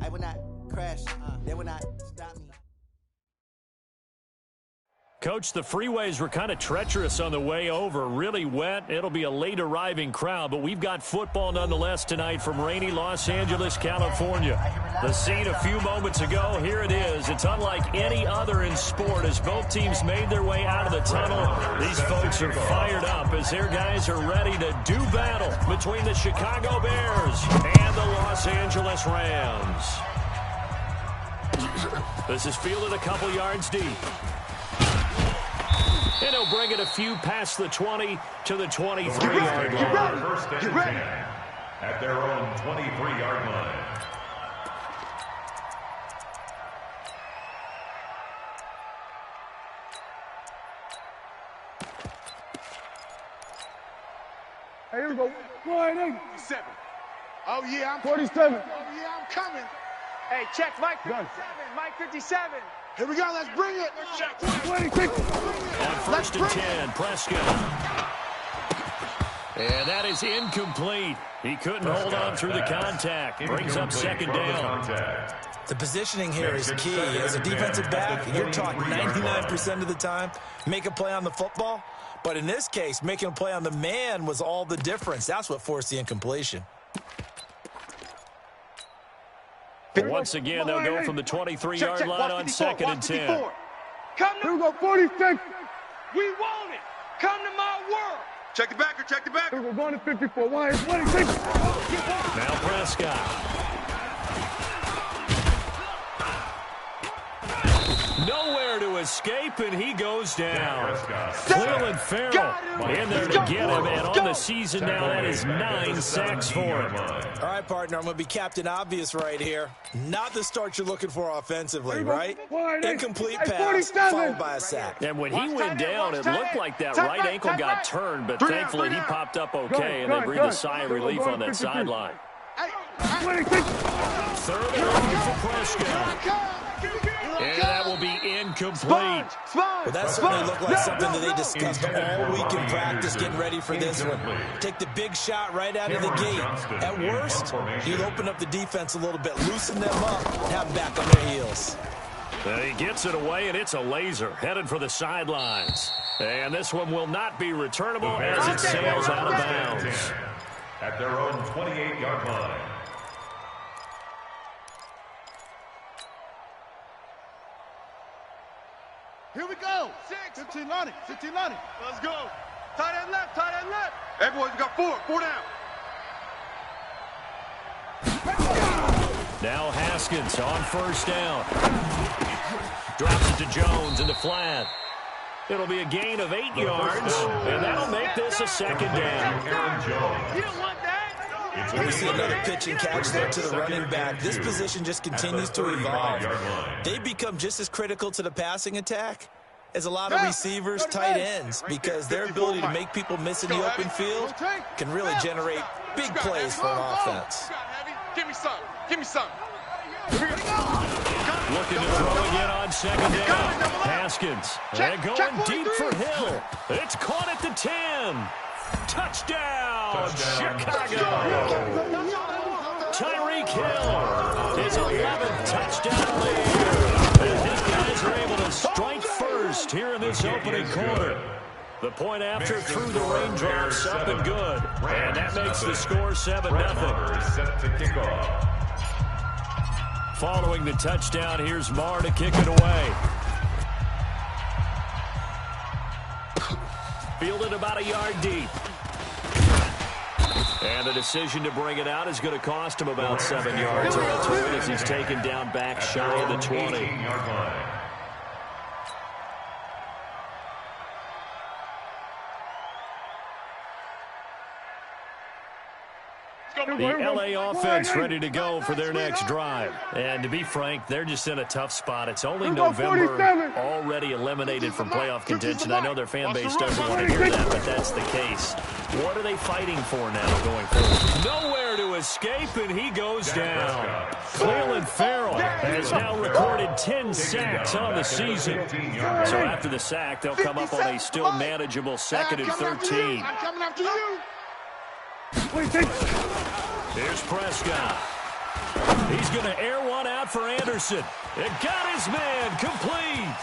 I will not crash. They will not stop me. Coach, the freeways were kind of treacherous on the way over. Really wet. It'll be a late arriving crowd, but we've got football nonetheless tonight from rainy Los Angeles, California. The scene a few moments ago, here it is. It's unlike any other in sport as both teams made their way out of the tunnel. These folks are fired up as their guys are ready to do battle between the Chicago Bears and the Los Angeles Rams. This is fielded a couple yards deep. And he'll bring it a few past the 20 to the 23-yard line. First and 10 at their own 23-yard line. Hey, here we go. 47. Oh, yeah, I'm 47. Oh, yeah, I'm coming. Hey, check Mike 57. Mike 57. Here we go. Let's bring it. Check. 26. On first and 10, Prescott. And that is incomplete. He couldn't hold on through the contact. Brings up second down. The positioning here is key. As a defensive back, you're taught 99% of the time, make a play on the football. But in this case, making a play on the man was all the difference. That's what forced the incompletion. But once again, they'll go from the 23-yard line on second and 10. Come Here we to, go. 46. we want it. Come to my world. Check the backer. Check the backer. Here we go. Going to 54. 26. Now Prescott. Nowhere to escape, and he goes down. Cleveland Farrell in there to get him, and on the season now, that is 9 sacks for him. All right, partner, I'm going to be Captain Obvious right here. Not the start you're looking for offensively, right? Incomplete pass, followed by a sack. And when he went down, it looked like that right ankle got turned, but thankfully he popped up okay, and they breathed a sigh of relief on that sideline. 26. Third and long for Prescott. And that will be incomplete. Well, that certainly looked like something that they discussed all week in practice getting ready for this one. Take the big shot right out of the gate. At worst, you'll open up the defense a little bit, loosen them up, and have them back on their heels. He gets it away, and it's a laser headed for the sidelines. And this one will not be returnable as it sails out of bounds. At their own 28-yard line. Here we go. 15 Lonnie. 15 Lonnie. Let's go. Tight end left. Tight end left. Hey, boys, we got 4. 4 down. Now Haskins on first down. Drops it to Jones in the flat. It'll be a gain of 8 yards, and that'll make this a second down. You don't want that. We see another pitch and catch there to the running back. This position just continues to evolve. They become just as critical to the passing attack as a lot of receivers, tight ends, because their ability to make people miss in the open field can really generate big plays for an offense. Give me some. Give me some. Looking to throw again on second down. Haskins. And going deep for Hill. It's caught at the 10. Touchdown, Chicago. Tyreek Hill, his 11th touchdown lead. And these guys are able to strike first here in this opening quarter. The point after through the raindrops, something good. And that makes the score 7-0. Set to kick off. Following the touchdown, here's Marr to kick it away. Fielded about a yard deep. And the decision to bring it out is going to cost him about 7 yards on the turn as he's taken down back shy of the 20. The LA offense ready to go for their next drive. And to be frank, they're just in a tough spot. It's only November, already eliminated from playoff contention. I know their fan base doesn't want to hear that, but that's the case. What are they fighting for now going forward? Nowhere to escape, and he goes down. Cleveland Farrell has now recorded 10 sacks on the season. So after the sack, they'll come up on a still manageable 2nd and 13. I'm coming after you. Here's Prescott. He's going to air one out for Anderson. It got his man complete.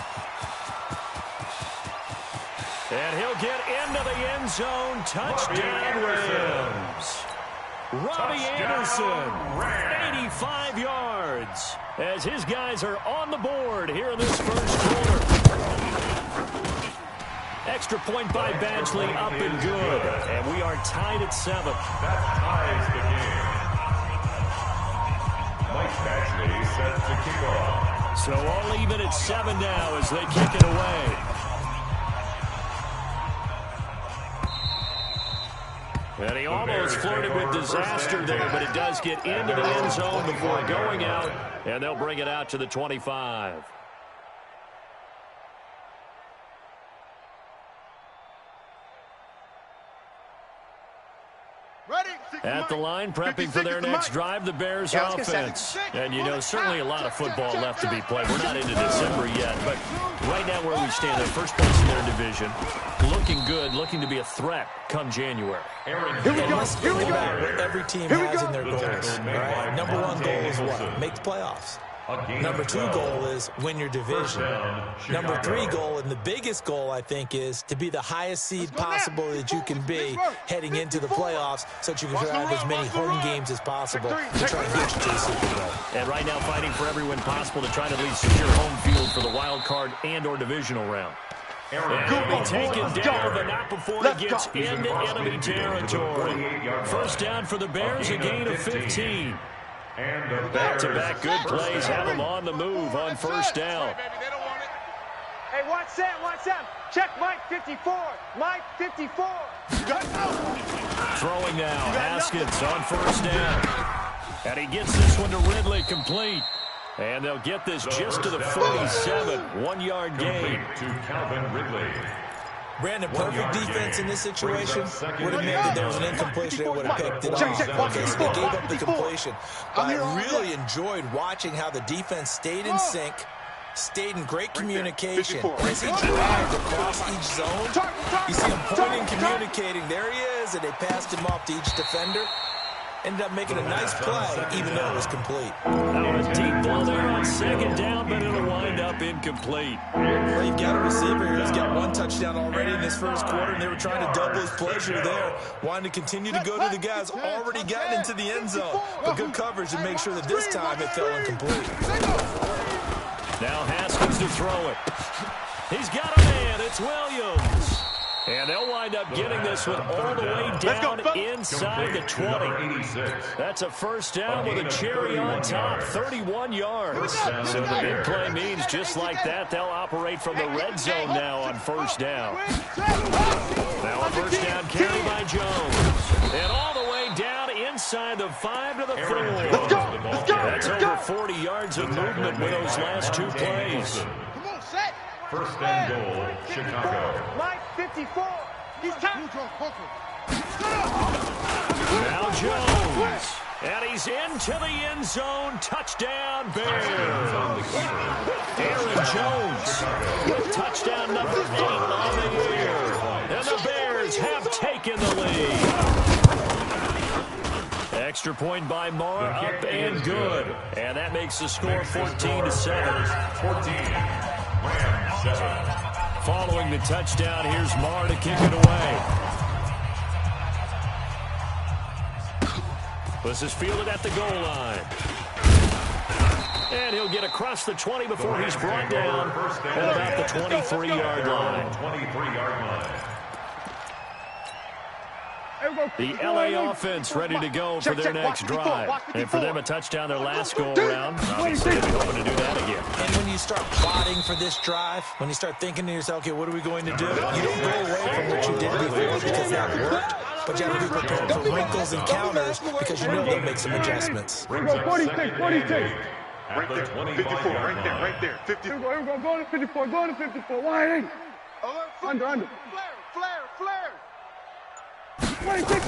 And he'll get into the end zone. Touchdown, Rams. Robbie Anderson, 85 yards, as his guys are on the board here in this first quarter. Extra point by Badgley, up and good. And we are tied at 7. That ties the game. Mike Badgley set to kick off. So all even at 7 now as they kick it away. And he almost flirted with disaster there, but it does get into the end zone before going out, and they'll bring it out to the 25. At the line, prepping for their next drive, the Bears offense. And, you know, certainly a lot of football left to be played. We're not into December yet, but right now where we stand, they're first place in their division. Looking good, looking to be a threat come January. Here we go. What every team has in their goals. Right? Number 1 goal is what? Make the playoffs. Number 2 goal is win your division. Number 3 goal, and the biggest goal, I think, is to be the highest seed possible that you can be heading into the playoffs so that you can have as many home games as possible to try to get you to the Super Bowl. And right now fighting for every win possible to try to at least secure home field for the wild card and or divisional round. And he'll be taken down, but not before he gets into enemy territory. First down for the Bears, a gain of 15. Back-to-back good plays have them on the move on first down. Hey, watch Sam. Check Mike 54. Mike 54. Throwing now, Haskins on first down. And he gets this one to Ridley, complete. And they'll get this just to the 47, 1-yard gain. To Calvin Ridley. Brandon, perfect defense in this situation would have meant that there was an incompletion and would have picked it off. Okay, so they gave up the completion. But I really enjoyed watching how the defense stayed in sync, stayed in great communication. As he dragged across each zone, you see him pointing, communicating. There he is, and they passed him off to each defender. Ended up making a nice play, even though it was complete. Now a deep ball there on second down, but it'll wind up incomplete. Well, you've got a receiver here who's got 1 touchdown already in this first quarter, and they were trying to double his pleasure there. Wanting to continue to go to the guys already gotten into the end zone. But good coverage to make sure that this time it fell incomplete. Now Haskins to throw it. He's got a man. It's Williams. And they'll wind up getting this one all the way down inside the 20. That's a first down with a cherry on top, 31 yards. So the big play means just like that, they'll operate from the red zone now on first down. Now a first down carry by Jones. And all the way down inside the 5 to the 4. That's over 40 yards of movement with those last 2 plays. First and goal, Chicago. Mike 54. He's time. Now Jones. And he's into the end zone. Touchdown, Bears. Aaron Jones. Touchdown number 8 on the year. And the Bears have taken the lead. Extra point by Marr, up and good. And that makes the score 14-7. 14. Rams 7. Following the touchdown, here's Marr to kick it away. This is fielded at the goal line. And he'll get across the 20 before he's brought down at about the 23-yard line. 23-yard line. The LA offense ready to go for their next drive. And for them, a touchdown their last go-around. Obviously, they'll be hoping to do that again. And when you start plotting for this drive, when you start thinking to yourself, okay, what are we going to do? You don't go away from what you did before because that worked. But you have to be prepared for wrinkles and counters because you know they'll make some adjustments. Here we go, 46, 46. At the 25 yard line. Right there. 50. Here we go, go to 54, go to 54. Wide 8. Under. Flare. 26.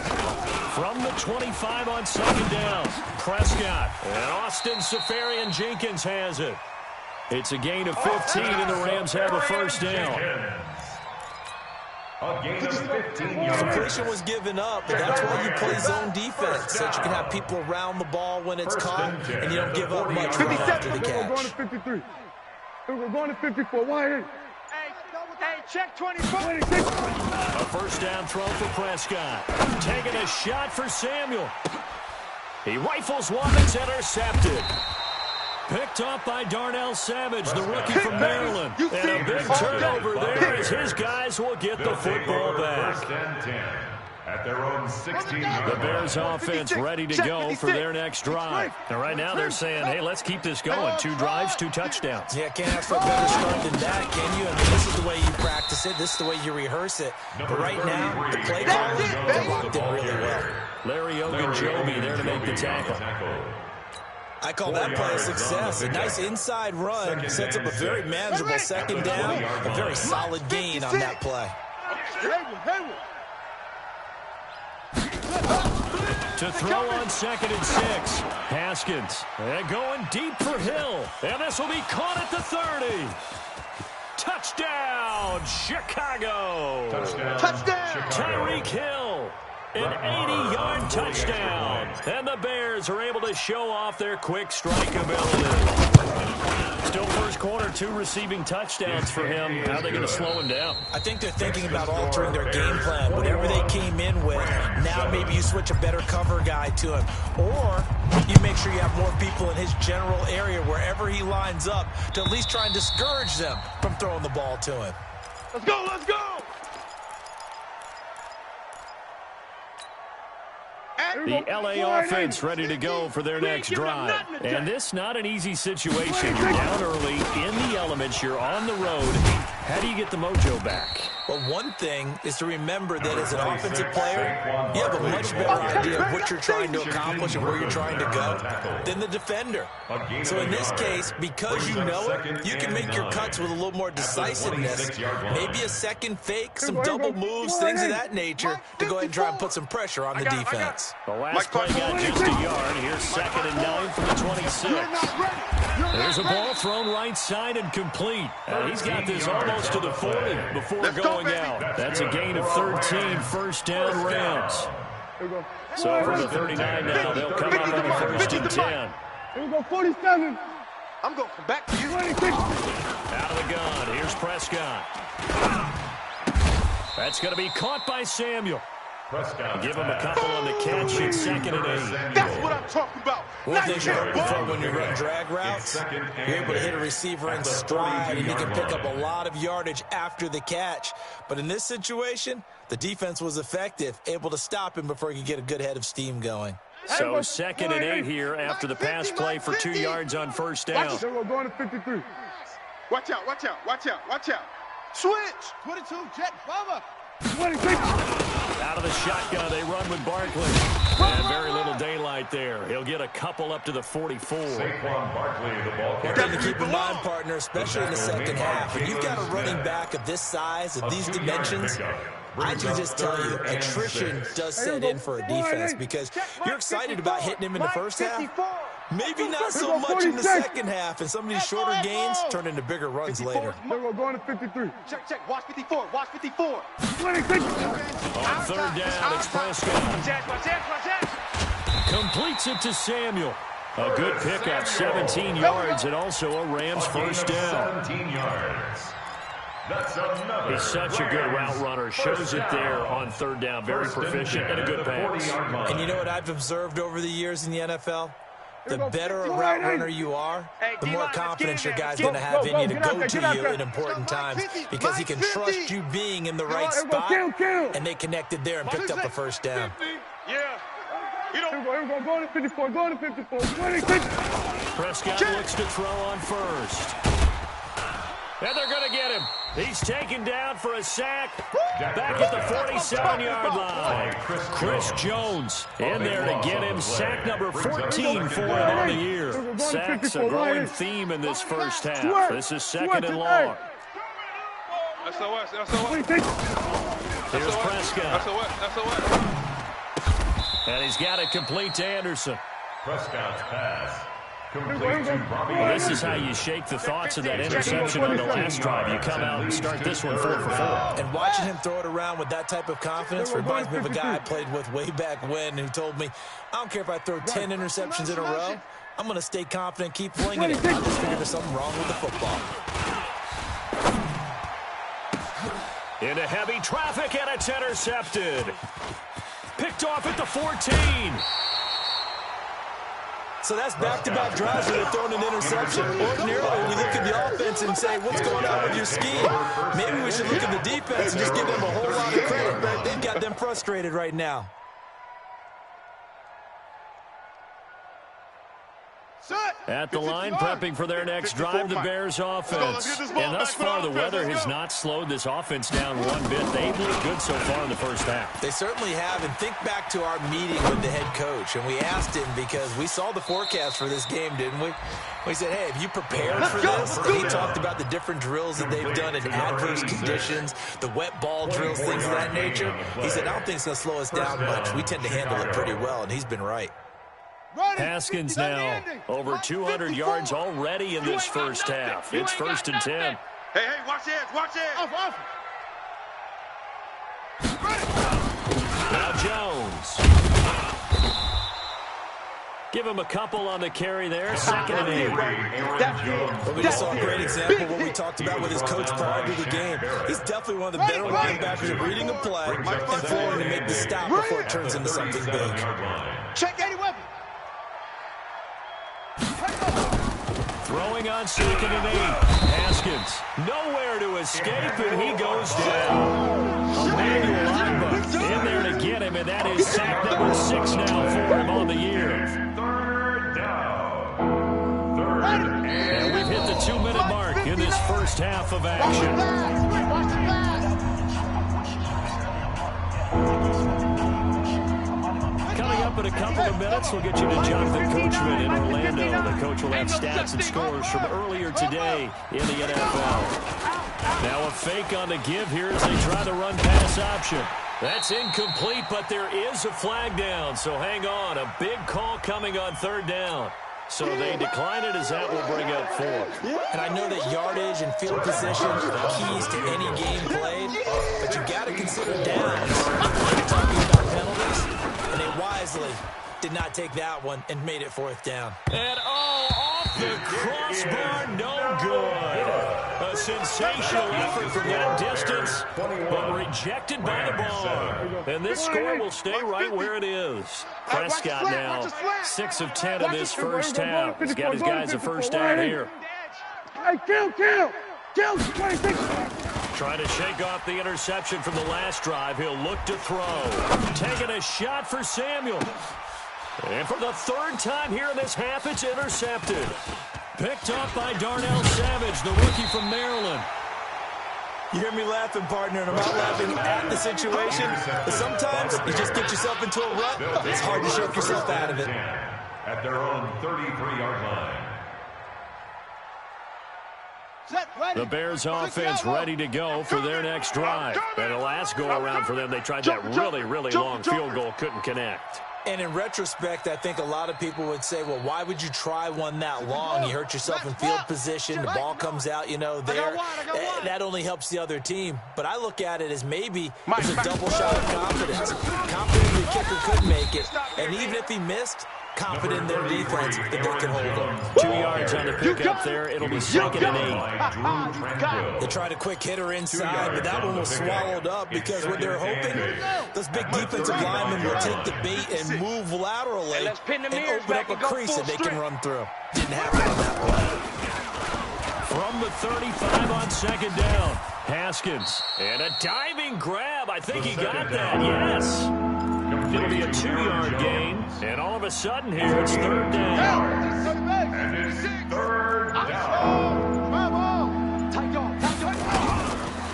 From the 25 on second down, Prescott. And Austin Safarian-Jenkins has it. It's a gain of 15, and the Rams have a first down. A gain of 15 yards. Completion was given up, but that's why you play zone defense, so that you can have people around the ball when it's caught, and you don't give up much right after the catch. We're going to 53. We're going to 54. Why? Hey, check 24. 26. A first down throw for Prescott. Taking a shot for Samuel. He rifles one that's intercepted. Picked up by Darnell Savage, the rookie from Maryland. And a big turnover there as his guys will get the football back. First and 10 at their own 16-yard The Bears offense ready to go for their next drive. And right now they're saying, hey, let's keep this going. 2 drives, 2 touchdowns. Yeah, can't ask for a better start than that, can you? I mean, this is the way you practice it. This is the way you rehearse it. But right now, the play calling, they're locked in really well. Larry Ogunjobi there to make the tackle. I call that play a success. A nice inside run sets up a very manageable second down. A very solid gain on that play. To throw on 2nd and 6. Haskins. And going deep for Hill. And this will be caught at the 30. Touchdown, Chicago. Touchdown. Tyreek Hill. An 80-yard touchdown. And the Bears are able to show off their quick strike ability. Still first quarter, 2 receiving touchdowns for him. How are they going to slow him down? I think they're thinking about altering their game plan. Whatever they came in with, now maybe you switch a better cover guy to him. Or you make sure you have more people in his general area wherever he lines up to at least try and discourage them from throwing the ball to him. Let's go, let's go. The LA offense ready to go for their next drive. And this not an easy situation. You're down early, in the elements, you're on the road. How do you get the mojo back? Well, one thing is to remember that as an offensive player, you have a much better idea of what you're trying to accomplish and where you're trying to go than the defender. So in this case, because you know it, you can make your cuts with a little more decisiveness. Maybe a second fake, some double moves, things of that nature to go ahead and try and put some pressure on the defense. The last play got just a yard. Here's 2nd and 9 from the 26. There's a ball thrown right side and complete. He's got this almost to the 40 before going out. That's a gain of 13, first down Rams. So from the 39 now, they'll come up on a 1st and 10. Here we go, 47. I'm going to come back to you. 26. Out of the gun, here's Prescott. That's going to be caught by Samuel. Give him a couple on the catch at 2nd and 8. That's what I'm talking about. One thing you're hoping for when you run drag routes, you're able to hit a receiver in stride, and you can pick up a lot of yardage after the catch. But in this situation, the defense was effective, able to stop him before he could get a good head of steam going. So 2nd and 8 here after the pass play for 2 yards on first down. We're going to 53. Watch out, watch out, watch out, watch out. Switch. 22, jet, bomber. 26. Out of the shotgun, they run with Barkley. And very little daylight there. He'll get a couple up to the 44. Saquon Barkley, the ball One thing to keep in mind, partner, especially in the second half, when you've got a running back of this size, of these dimensions, I can just tell you, attrition does set in for a defense because you're excited about hitting him in the first half. Maybe not so much in the second half, and some of these shorter gains turn into bigger runs later. We're going to 53. Check. Watch 54. Watch 54. 26. On 3rd down, it's Prescott. Watch that. Completes it to Samuel. A good pickup, 17 yards, and also a Rams first down. 17 yards. That's another. He's such a good route runner. Shows it there on 3rd down. Very proficient and a good pass. And you know what I've observed over the years in the NFL? The better a route runner you are, the more confidence your guy's going to have in you to go to you in important times because he can trust you being in the right spot, and they connected there and picked up a first down. Yeah. Here we go, going to 54, going to 54. 26. Prescott looks to throw on first. And they're going to get him. He's taken down for a sack back at the 47-yard line. Chris Jones in there to get him. Sack number 14 for him on the year. Sacks a growing theme in this first half. This is 2nd and long. SOS. Here's Prescott. SOS. And he's got it complete to Anderson. Prescott's pass Well, this is how you shake the thoughts of that interception on the last drive. You come out and start this one 4 for 4. And watching him throw it around with that type of confidence reminds me of a guy I played with way back when who told me, I don't care if I throw 10 interceptions in a row, I'm going to stay confident, keep flinging it. I just figured there's something wrong with the football. Into heavy traffic, and it's intercepted. Picked off at the 14. So that's back-to-back drives where they're throwing an interception. Ordinarily, we look at the offense and say, what's going on with your scheme? Maybe we should look at the defense and just give them a whole lot of credit. They've got them frustrated right now. At the line, prepping for their next drive, the Bears offense. And thus far, the weather has not slowed this offense down one bit. They've looked good so far in the first half. They certainly have. And think back to our meeting with the head coach. And we asked him because we saw the forecast for this game, didn't we? We said, hey, have you prepared for this? And he talked about the different drills that they've done in adverse conditions, the wet ball drills, things of that nature. He said, I don't think it's going to slow us down much. We tend to handle it pretty well, and he's been right. Haskins now over 200 yards already in this first half. It's 1st and 10. Hey, watch this, watch this. Off. Now Jones. Give him a couple on the carry there. 2nd and 8. Well, we just saw a great example of what we talked about with his coach prior to the game. He's definitely one of the better linebackers at reading a play and throwing to make the stop before it turns into something big. Check any weapon. Throwing on 2nd and 8. Haskins nowhere to escape, and he goes down. Emmanuel Agba in there to get him, and that is sack number 6 now for him on the year. Third down. And we've hit the 2-minute mark in this first half of action. Coming up in a couple of minutes, we'll get you to Jonathan Coachman in Orlando. The coach will have stats and scores from earlier today in the NFL. Now a fake on the give here as they try the run-pass option. That's incomplete, but there is a flag down, so hang on. A big call coming on 3rd down. So they decline it as that will bring up 4th. And I know that yardage and field position are keys to any game played, but you got to consider downs. We're talking about penalties, and they wisely did not take that one and made it 4th down. And off the crossbar, no good. A sensational effort from that distance, but rejected by the bar. And this score will stay right where it is. Prescott now 6 of 10 in this first half. He's got his guys a first down here. Hey, kill! 26. Trying to shake off the interception from the last drive. He'll look to throw. Taking a shot for Samuel. And for the 3rd time here in this half, it's intercepted. Picked up by Darnell Savage, the rookie from Maryland. You hear me laughing, partner, and I'm not laughing at the situation, but sometimes you just get yourself into a rut. It's hard to shake yourself out of it. At their own 33-yard line. The Bears offense ready to go for their next drive. And the last go-around for them, they tried that really long field goal, couldn't connect. And in retrospect, I think a lot of people would say, well, why would you try one that long? You hurt yourself in field position. The ball comes out, there. That only helps the other team. But I look at it as maybe it's a double shot of confidence. Confident the kicker could make it. And even if he missed, confident in their defense that they can hold him. 2 yards on the pickup there. It'll be 2nd and 8. They tried a quick hitter inside, but that one was swallowed up because what they're hoping, those big defensive linemen will take the bait and move laterally and open up a crease that they can run through. Didn't happen on that play. From the 35 on 2nd down, Haskins. And a diving grab. I think he got that, yes. It'll be a 2-yard gain, and all of a sudden here it's 3rd down. And it's 3rd down.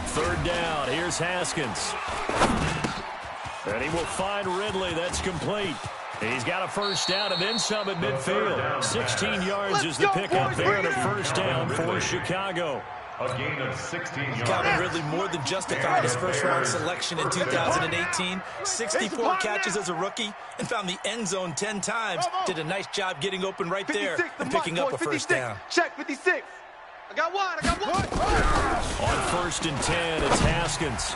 3rd down, here's Haskins. And he will find Ridley, that's complete. He's got a first down and then some at midfield. 16 yards is the pickup there and a first down for Chicago. A gain of 16 yards. Calvin Ridley more than justified his first-round selection in 2018. 64 catches as a rookie and found the end zone 10 times. Did a nice job getting open right there and picking up a first down. Check 56. I got one. On 1st and 10, it's Haskins.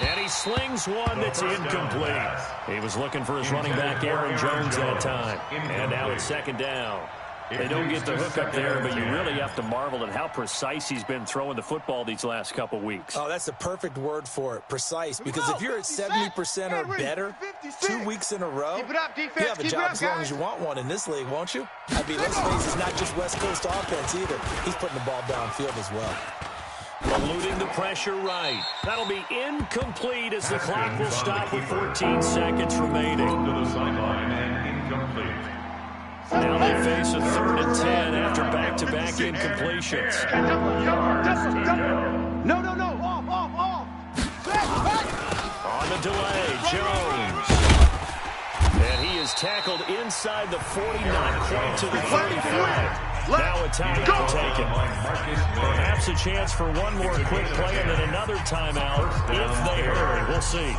And he slings one that's incomplete. He was looking for his running back, Aaron Jones, that time. And now it's 2nd down. They don't get the hook up there, but you really have to marvel at how precise he's been throwing the football these last couple weeks. Oh, that's the perfect word for it, precise. Because if you're at 70% or better 2 weeks in a row, you have a job as long as you want one in this league, won't you? I mean, let's face it, it's not just West Coast offense either. He's putting the ball downfield as well. Eluding the pressure right. That'll be incomplete as the clock will stop with 14 seconds remaining. To the sideline and incomplete. Now they face a 3rd and 10 after back-to-back incompletions. No. Off. On the delay, Jones. And he is tackled inside the 40, not quite to the 35. Now a timeout taken. Perhaps a chance for one more quick play and then another timeout if they hurry. We'll see.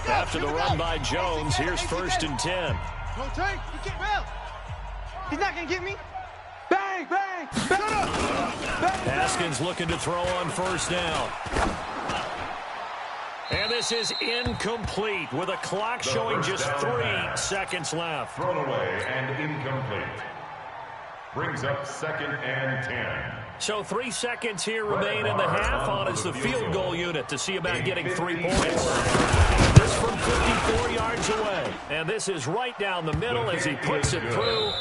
After the run by Jones, here's 1st and 10. He's not going to get me. Bang! Haskins looking to throw on 1st down. And this is incomplete with a clock showing just 3 seconds left. Thrown away and incomplete. Brings up 2nd and 10. So 3 seconds here remain in the half on as the field goal unit to see about getting 3 points. This from 54 yards away. And this is right down the middle as he puts it through.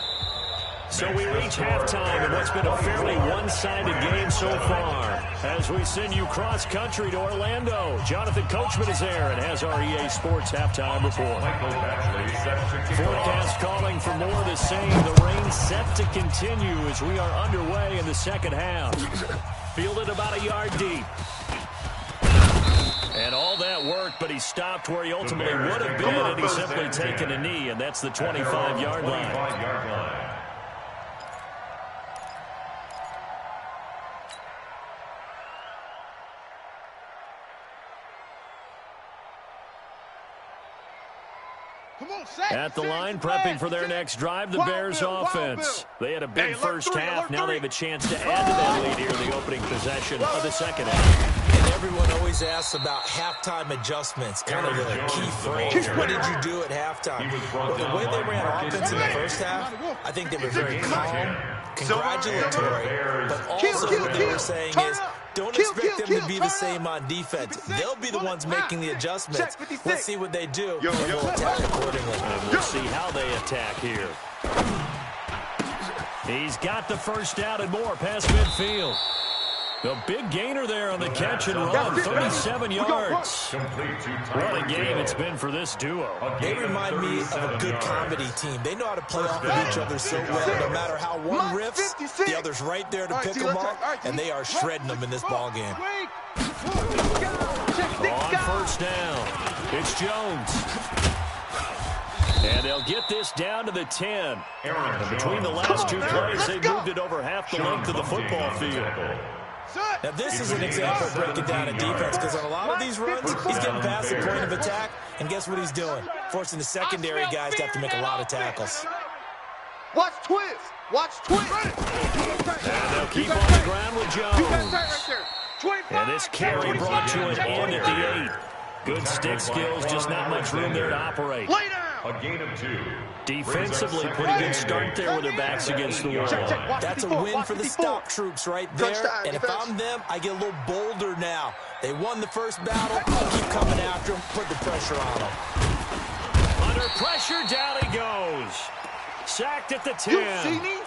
So we reach halftime in what's been a fairly one-sided game so far. As we send you cross-country to Orlando, Jonathan Coachman is there and has our EA Sports halftime report. Forecast calling for more of the same. The rain set to continue as we are underway in the 2nd half. Fielded about a yard deep. And all that work, but he stopped where he ultimately would have been, and he's simply taken a knee, and that's the 25-yard line. At the line, prepping for their next drive, the Bears offense. They had a big first half. Now they have a chance to add to that lead here in the opening possession of the 2nd half. And everyone always asks about halftime adjustments, kind of the key phrase. What did you do at halftime? Well, the way they ran offense in the first half, I think they were very calm, congratulatory, but also what they were saying is, don't expect them to be the same on defense. They'll be the ones making the adjustments. Let's see what they do, and we'll attack accordingly. And we'll see how they attack here. He's got the first down and more past midfield. The big gainer there on the catch and run, 37 yards. What a game it's been for this duo. They remind me of a good comedy team. They know how to play off of each other so well. No matter how one riffs, the other's right there to pick them up, and they are shredding them in this ball game. On 1st down, it's Jones. And they'll get this down to the 10. And between the last 2 plays, they moved it over half the length of the football field. Now, this is an example of breaking down a defense, because on a lot of these runs, he's getting past the point of attack, and guess what he's doing? Forcing the secondary guys to have to make a lot of tackles. Watch twist. And they'll keep on the ground with Jones. And this carry brought to an end at the 8. Good stick skills, just not much room there to operate. A gain of 2. Defensively, pretty good start there with their backs against the wall. That's a win for the stop troops right there. And if I'm them, I get a little bolder now. They won the first battle. I'll keep coming after them, put the pressure on them. Under pressure, down he goes. Sacked at the 10.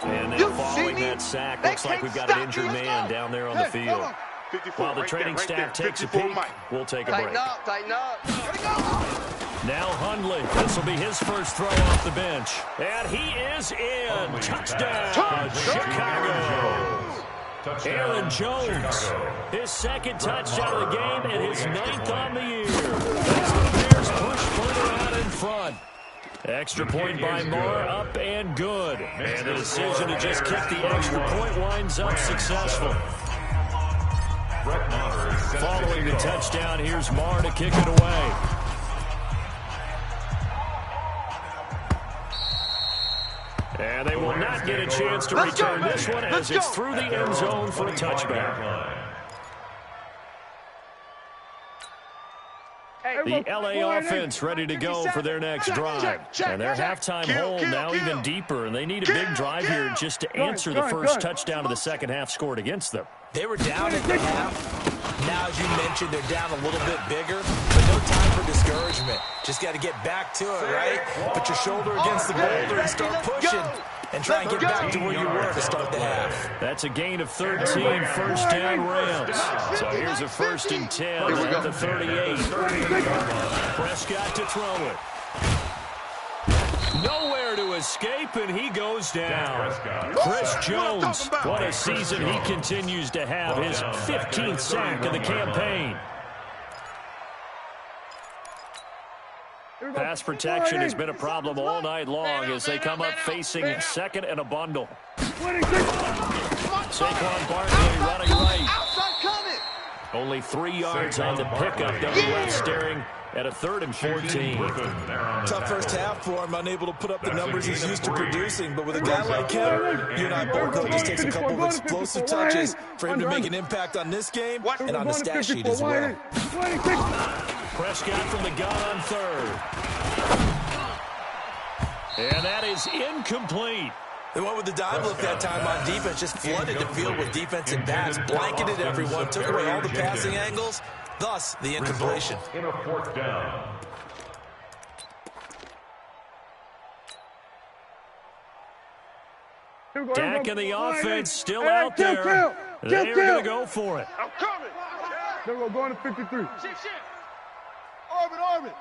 And then following that sack, looks like we've got an injured man down there on the field. While the training staff takes a peek, we'll take a break. Tighten up. Now Hundley. This will be his first throw off the bench. And he is in. Touchdown, Chicago. Aaron Jones, his second touchdown of the game and his 9th on the year. As the Bears push further out in front. Extra point by Marr, up and good. And the decision to just kick the extra point winds up successful. Following the touchdown, here's Marr to kick it away. And they will not get a chance to return this one as it's through the end zone for a touchback. The LA offense ready to go for their next drive. And their halftime hole now even deeper, and they need a big drive here just to answer the first touchdown of the second half scored against them. They were down at the half. Now, as you mentioned, they're down a little bit bigger, but no time for discouragement. Just got to get back to it, right? Put your shoulder against the boulder and start pushing. And try and get back to where you were to start the half. That's a gain of 13, first down Rams. So here's a 1st and 10 at the 38. Prescott to throw it. Nowhere to escape, and he goes down. Chris Jones, what a season he continues to have. His 15th sack of the campaign. Pass protection has been a problem all night long as they come up facing 2nd and a bundle. Saquon Barkley running right. Only 3 yards on the pickup. Nevertheless, staring at a 3rd and 14. Tough first half for him, unable to put up the numbers he's used to producing. But with a guy like him, you and I both know it just takes a couple of explosive touches for him to make an impact on this game and on the stat sheet as well. Prescott from the gun on 3rd. And that is incomplete. They went with the dime look that time on defense, just flooded the field with defensive backs, blanketed everyone, took away all the passing angles, thus the incompletion. In a 4th down. Dak and the offense still out there. They're going to go for it. I'm coming. They're going to 53. Orbit.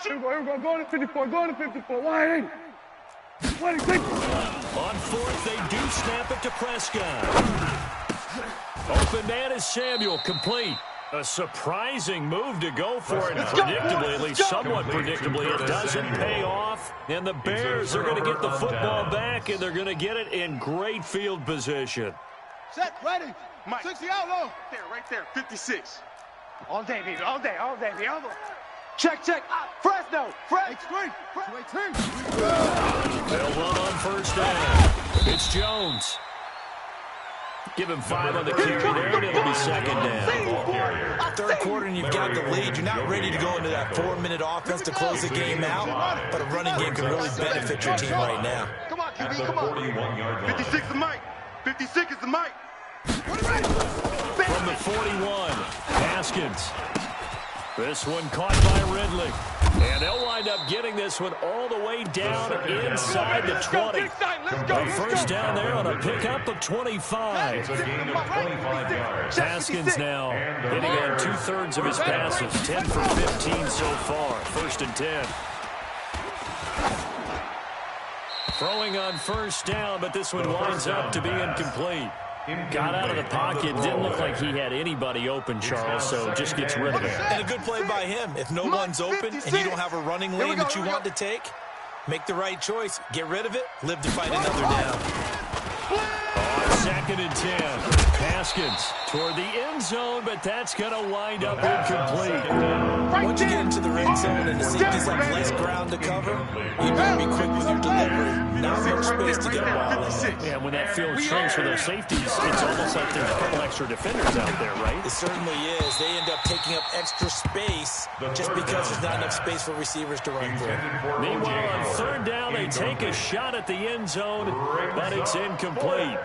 Here we go, going to 54, going to 54. Wide 80. On 4th, they do snap it to Prescott. Open man is Samuel, complete. A surprising move to go for it. Predictably, at least somewhat predictably, it doesn't pay off. And the Bears are going to get the football back, and they're going to get it in great field position. Set, ready. Mike. 60 outlaw. Right there, 56. All day, baby, all day, baby. Check. Fresno. Extreme. 218. They'll run on 1st down. It's Jones. Give him 5 on the carry there, and it'll be 2nd down. 3rd quarter, and you've got the lead. You're not ready to go into that 4-minute offense to close the game out, but a running game can really benefit your team right now. Come on, QB, come on. 56 is Mike. 56 is the Mike. From the 41, Haskins. This one caught by Ridley. And they'll wind up getting this one all the way down inside the 20. A 1st down there on a pickup of 25. Haskins now hitting on 2/3 of his passes. 10 for 15 so far. 1st and 10. Throwing on 1st down, but this one winds up to be incomplete. Got out of the pocket. Didn't look like he had anybody open, Charles, so just gets rid of it. And a good play by him. If no one's open and you don't have a running lane that you want to take, make the right choice. Get rid of it. Live to fight another down. On 2nd and 10. Haskins toward the end zone, but that's going to wind up incomplete. Once you get into the red zone and the safeties have less ground to cover, you better be quick with your delivery. Not much space to get a ball in. Yeah, when that field shrinks for those safeties, it's almost like there's a couple extra defenders out there, right? It certainly is. They end up taking up extra space just because there's not enough space for receivers to run through. Meanwhile, on 3rd down, they take a shot at the end zone, but it's incomplete.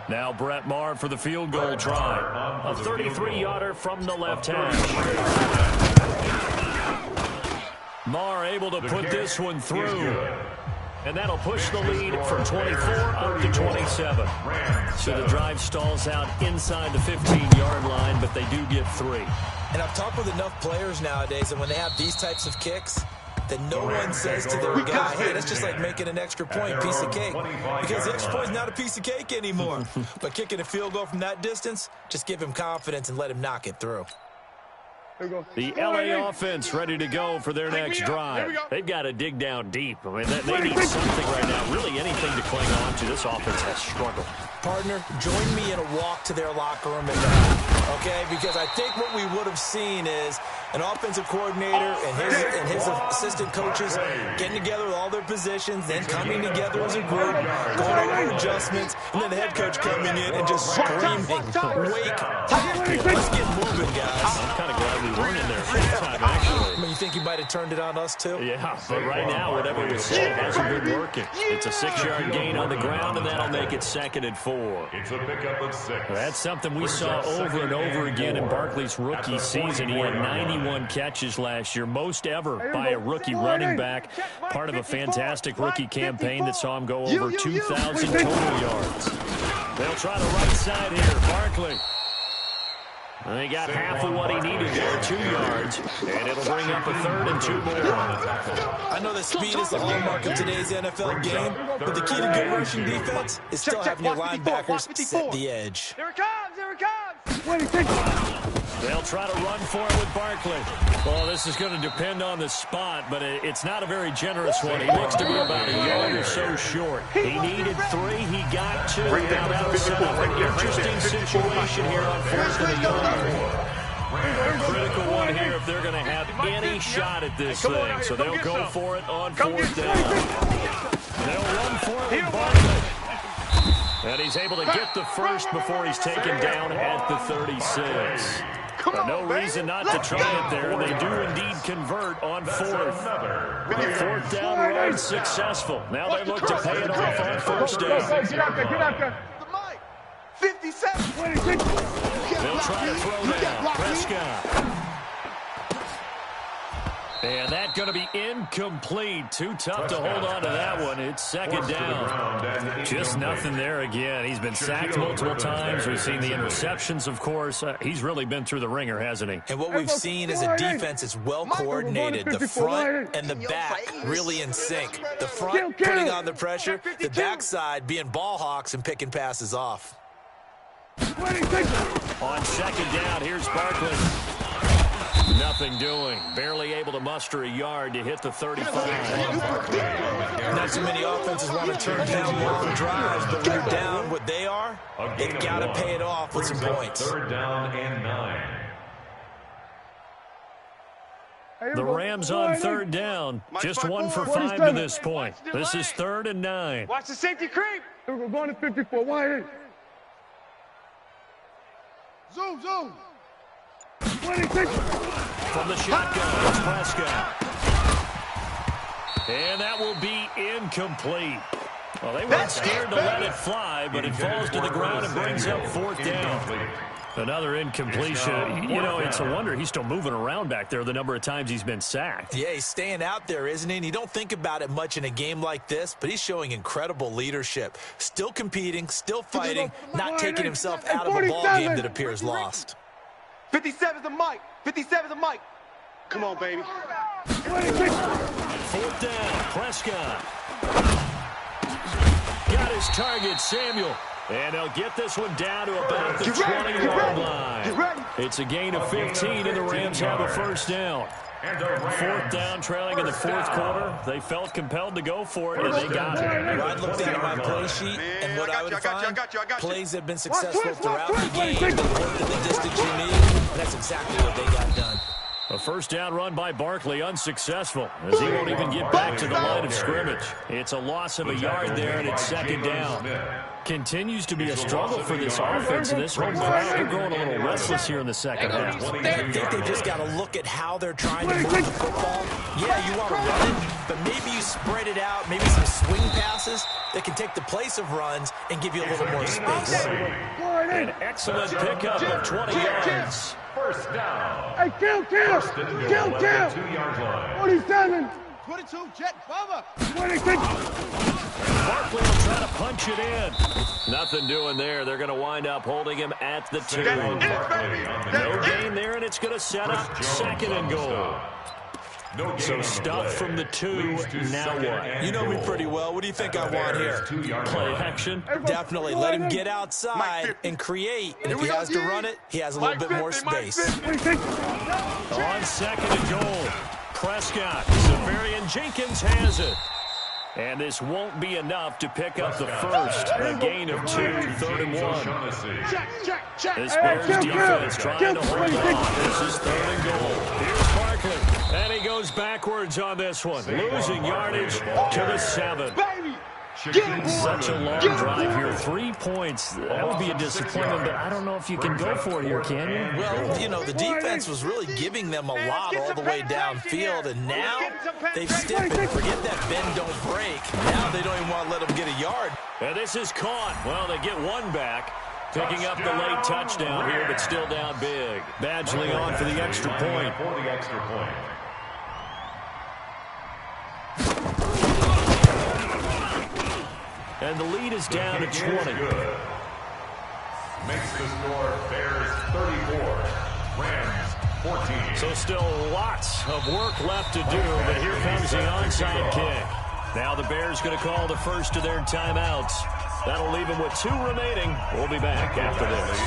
Now Brett Maher for the field goal try. A 33-yarder from the left hash. Maher able to put this one through. And that'll push the lead from 24 up to 27. So the drive stalls out inside the 15-yard line, but they do get 3. And I've talked with enough players nowadays, and when they have these types of kicks, that no one says to their guy, hey, that's just like making an extra point, piece of cake. Because the extra point's not a piece of cake anymore. But kicking a field goal from that distance, just give him confidence and let him knock it through. The LA offense ready to go for their next drive. They've got to dig down deep. I mean, they need something right now. Really anything to cling on to. This offense has struggled. Partner, join me in a walk to their locker room at the half, okay? Because I think what we would have seen is an offensive coordinator and his assistant coaches getting together with all their positions, then coming together as a group, going over adjustments, and then the head coach coming in and just screaming, wake up, let's get moving, guys. I'm kind of glad we weren't in there for the time, actually. I mean, you think he might have turned it on us, too? Yeah, but right now, whatever was said hasn't been working. It's a 6-yard gain on the ground, and that'll make it 2nd and 4. It's a pickup of 6. That's something we saw over and over again in Barkley's rookie season. He had 91 catches last year, most ever by a rookie running back, part of a fantastic rookie campaign that saw him go over 2,000 total yards. They'll try the right side here. Barkley. And he got half of what he needed there, 2 yards, and it'll bring up a 3rd and 2 more. I know that speed is the hallmark of today's NFL game, but the key to good rushing defense is still having your linebackers set the edge. Here it comes, here it comes. They'll try to run for it with Barkley. Well, this is going to depend on the spot, but it's not a very generous one. He looks to be about a yard or so short. He needed 3. He got 2. Now that'll set up an interesting situation here on 4th and a yard. Critical one here if they're going to have any shot at this thing. So they'll go for it on 4th down. They'll run for it with Barkley. And he's able to get the first before he's taken down at the 36. No reason not to try it there. They do indeed convert on 4th. The 4th down run successful. Now they look to pay it off on 1st down. Get out there, get out there. 57. They'll try to throw down. Prescott. And that's going to be incomplete. Too tough to hold on to that one. It's 2nd down. Just nothing there again. He's been sacked multiple times. We've seen the interceptions, of course. He's really been through the ringer, hasn't he? And what we've seen is a defense that's well coordinated. The front and the back really in sync. The front putting on the pressure. The backside being ball hawks and picking passes off. On 2nd down, here's Barkley. Nothing doing. Barely able to muster a yard to hit the 35. Not too many offenses want to turn down long drives, but when you're down what they are, they've got to pay it off with some points. 3rd down and 9. The Rams on 3rd down. Just 1 for 5 to this point. This is 3rd and 9. Watch the safety creep. We're going to 54. Wide. Zoom, zoom. 26. From the shotgun, it's Prescott. And that will be incomplete. Well, they weren't scared to let it fly, but it falls to the ground and brings up 4th down. Another incompletion. You know, it's a wonder he's still moving around back there the number of times he's been sacked. Yeah, he's staying out there, isn't he? And you don't think about it much in a game like this, but he's showing incredible leadership. Still competing, still fighting, not taking himself out of a ball game that appears lost. 57's the mic. 57's the mic. Come on, baby. 4th down, Prescott. Got his target, Samuel. And they'll get this one down to about the 20-yard line. It's a gain of 15, and the Rams have a 1st down. 4th down, trailing in the 4th quarter. They felt compelled to go for it, and they got it. I looked at my play sheet, and what I would find, plays have been successful throughout the game. They worked in the distance you need, and that's exactly what they got done. A 1st down run by Barkley, unsuccessful, as he won't even get back to the line of scrimmage. It's a loss of a yard there, and it's 2nd down. Continues to be a struggle for this offense, and this home crowd, they're growing a little restless here in the 2nd half. I think they've just got to look at how they're trying to move the football. Yeah, you want to run it, but maybe you spread it out, maybe some swing passes that can take the place of runs and give you a little more space. An excellent pickup of 20 yards. 1st down. Hey, kill. 2-yard line. 47. 22, Jet Bubba. 26. Barkley will try to punch it in. Nothing doing there. They're going to wind up holding him at the 2. No gain there, and it's going to set up 2nd and goal. So stuff from the 2, now what? You know me pretty well. What do you think I want here? Play action? Definitely. Let him get outside and create. And if he has to run it, he has a little bit more space. On second and goal, Prescott. Severian Jenkins has it. And this won't be enough to pick up the first. A gain of 2, 3rd and 1. This Bears defense trying to hold on. This is 3rd and goal. Here's Barkley. And he goes backwards on this one. Losing yardage to the 7. Such a long drive here. 3 points. That would be a disappointment, but I don't know if you can go for it here, can you? Well, you know, the defense was really giving them a lot all the way downfield, and now they've stiffened. Forget that bend, don't break. Now they don't even want to let them get a yard. And this is caught. Well, they get one back. Picking up the late touchdown here, but still down big. Badgley on for the extra point. And the lead is down to 20. Makes the score Bears 34, Rams 14. So still lots of work left to do, but here comes the onside kick. Now the Bears going to call the first of their timeouts. That'll leave them with 2 remaining. We'll be back after this.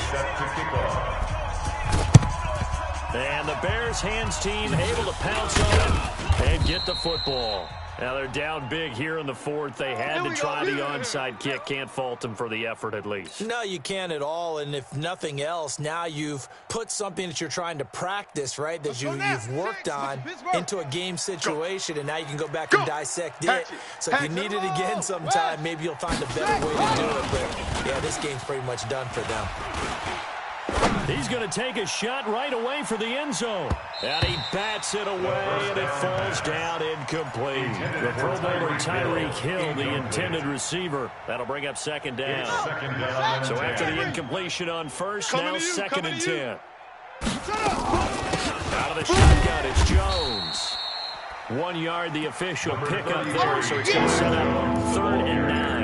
And the Bears hands team able to pounce on it and get the football. Now they're down big here in the 4th. They had to try the onside kick. Can't fault them for the effort at least. No, you can't at all. And if nothing else, now you've put something that you're trying to practice, right, that you've worked on into a game situation, and now you can go back and dissect it. So if you need it again sometime, maybe you'll find a better way to do it. But, yeah, this game's pretty much done for them. He's going to take a shot right away for the end zone. And he bats it away, and it falls down incomplete. The Pro Bowler Tyreek Hill, the intended receiver. That'll bring up 2nd down. So after the incompletion on first, now 2nd and 10. Out of the shotgun, it's Jones. 1 yard, the official pickup there, so it's going to set up 3rd and 9.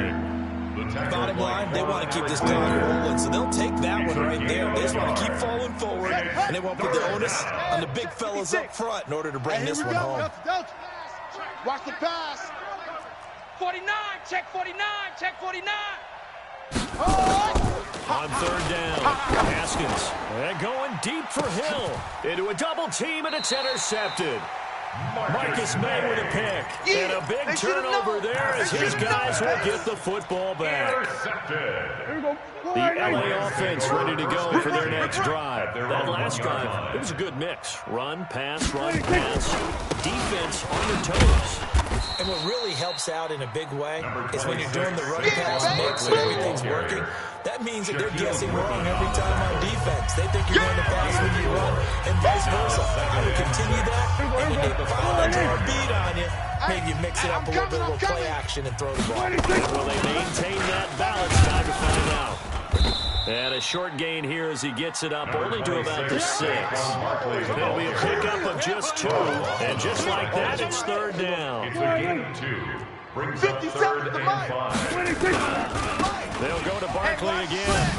Bottom line, they want to keep this clock rolling, so they'll take that one right there. They just want to keep falling forward, and they won't put the onus on the big fellas up front in order to bring this one home. Watch the pass. 49, check 49, check 49. On 3rd down, Haskins. And going deep for Hill. Into a double team, and it's intercepted. Marcus May with a pick. And a big turnover there as his guys will get the football back. The LA offense ready to go for their next drive. That last drive, it was a good mix. Run, pass, defense on their toes. And what really helps out in a big way is when you're doing the run-pass mix and everything's working, that means that they're guessing wrong every time on defense. They think you're going to pass when you run and vice versa. I would continue that, and you take a violent beat on you. Maybe you mix it up a little bit of a play action and throw the ball. Will they maintain that balance? Time to find out. And a short gain here as he gets it up only to about the 6. It'll be a pickup of just 2. And just like that, it's 3rd down. It's a gain of 2. Brings up 3rd and 5. They'll go to Barkley again.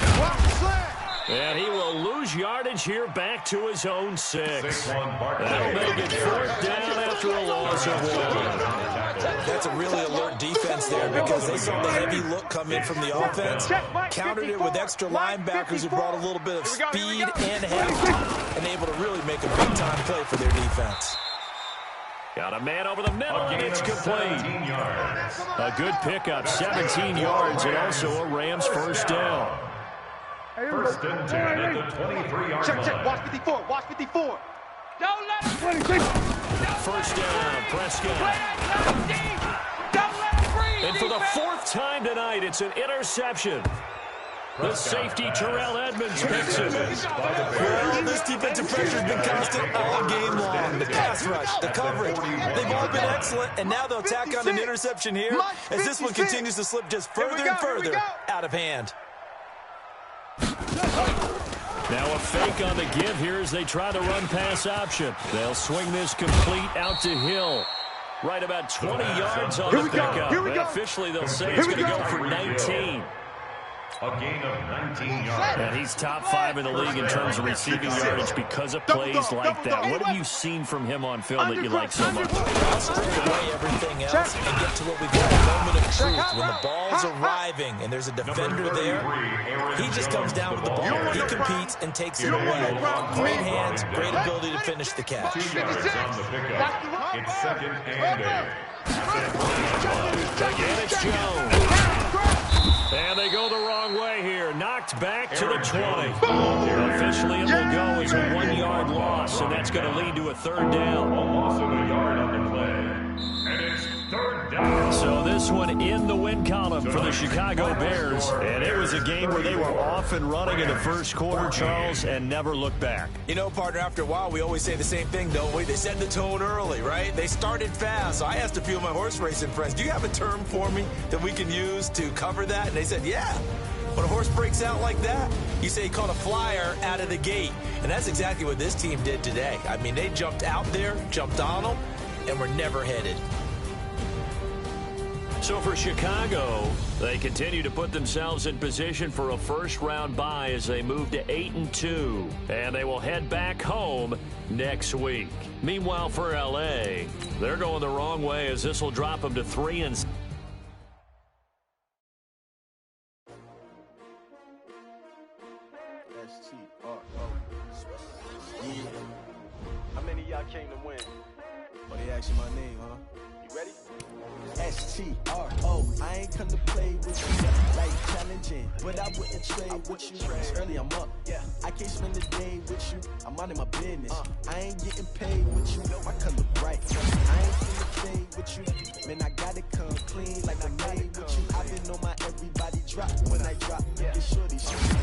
And he will lose yardage here back to his own 6. That'll make it 4th down after a loss of 1. That's a really alert defense there because they saw the heavy look come in from the offense, countered it with extra linebackers who brought a little bit of speed and heft, and able to really make a big-time play for their defense. Got a man over the middle, and it's complete. A good pickup, 17 yards, and also a Rams 1st down. 1st and 10 at the 23-yard line. Check, watch 54, watch 54. Don't let him. 1st down, Prescott. Don't let him breathe. And for the 4th time tonight, it's an interception. The safety, Terrell Edmonds, picks it. Well, this defensive pressure has been constant all game long. The pass rush, the coverage, they've all been excellent, and now they'll tack on an interception here as this one continues to slip just further and further out of hand. Now a fake on the give here as they try the run-pass option. They'll swing this complete out to Hill. Right about 20 yards on the pickup. And officially they'll say it's going to go for 19. A gain of 19 yards. And he's top 5 in the league in terms of receiving yardage because of plays like that. What have you seen from him on film that you like so much? I'll strip away everything else and get to what we call a moment of truth. When the ball's arriving and there's a defender there, he just comes down with the ball. He competes and takes it away. Great hands, great ability to finish the catch. 2 yards on the pickup. It's 2nd and 8. Again, it's Jones. And they go the wrong way here. Knocked back to the 20. Officially, it will go as a 1-yard loss, and that's going to lead to a 3rd down. A loss of a yard on the play. And it's 3rd down. So this one in the win column for the Chicago Bears. And it was a game where they were off and running in the first quarter, Charles, and never looked back. You know, partner, after a while, we always say the same thing, don't we? They set the tone early, right? They started fast. So I asked a few of my horse racing friends, do you have a term for me that we can use to cover that? And they said, yeah. When a horse breaks out like that, you say he caught a flyer out of the gate. And that's exactly what this team did today. I mean, they jumped out there, jumped on them, and were never headed. So for Chicago, they continue to put themselves in position for a first-round bye as they move to 8-2, and they will head back home next week. Meanwhile, for L.A., they're going the wrong way as this will drop them to 3-6. How many of y'all came to win? Oh, they asking my name, huh? You ready? S-T-R-O. I ain't come to play with you like challenging, but I wouldn't trade with you. It's early, I'm up. Yeah, I can't spend the day with you. I'm minding my business. I ain't getting paid with you. My color bright. I ain't finna play with you. Man, I gotta come clean like I made with you. I've been on my everybody drop when I drop. Get shorty, she be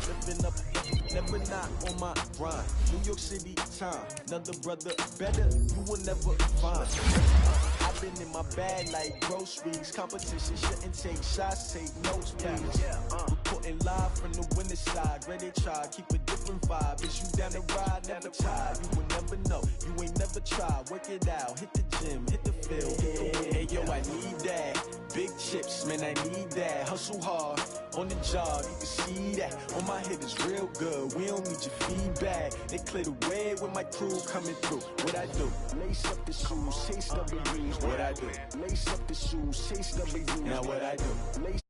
living up, never not on my grind. New York City time, another brother better. You will never find. I've been in my bag like groceries. Competition shouldn't take shots, take notes, please. Reporting live from the winning side. Ready to try, keep a different vibe. Is you down the ride, never tired. You will never know, you ain't never tried. Work it out, hit the gym, hit the field. Hey yo, I need that. Big chips, man, I need that. Hustle hard, on the job, you can see that. On my head is real good, we don't need your feedback. They clear the way with my crew coming through. What I do? Lace up the shoes, chase W's. What I do? Lace up the shoes, chase W's. Now what I do? Lace